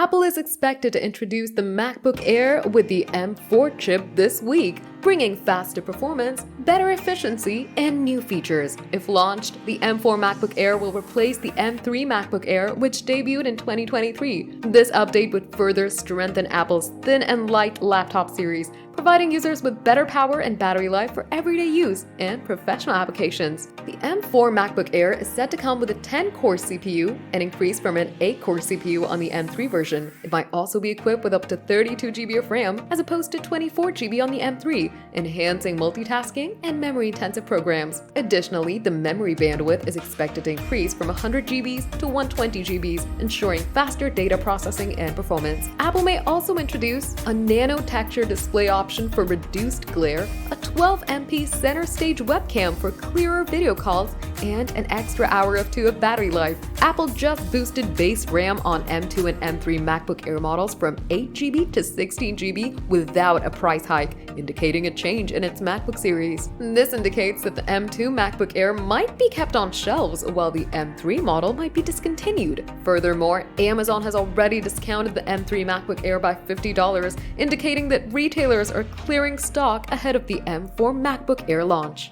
Apple is expected to introduce the MacBook Air with the M4 chip this week, bringing faster performance, better efficiency, and new features. If launched, the M4 MacBook Air will replace the M3 MacBook Air, which debuted in 2023. This update would further strengthen Apple's thin and light laptop series, providing users with better power and battery life for everyday use and professional applications. The M4 MacBook Air is set to come with a 10-core CPU, an increase from an 8-core CPU on the M3 version. It might also be equipped with up to 32 GB of RAM as opposed to 24 GB on the M3, enhancing multitasking and memory-intensive programs. Additionally, the memory bandwidth is expected to increase from 100 GB to 120 GB, ensuring faster data processing and performance. Apple may also introduce a nano-texture display option for reduced glare, a 12MP center stage webcam for clearer video calls, and an extra hour or two of battery life. Apple just boosted base RAM on M2 and M3 MacBook Air models from 8GB to 16GB without a price hike, indicating a change in its MacBook series. This indicates that the M2 MacBook Air might be kept on shelves while the M3 model might be discontinued. Furthermore, Amazon has already discounted the M3 MacBook Air by $50, indicating that retailers are clearing stock ahead of the M4 MacBook Air launch.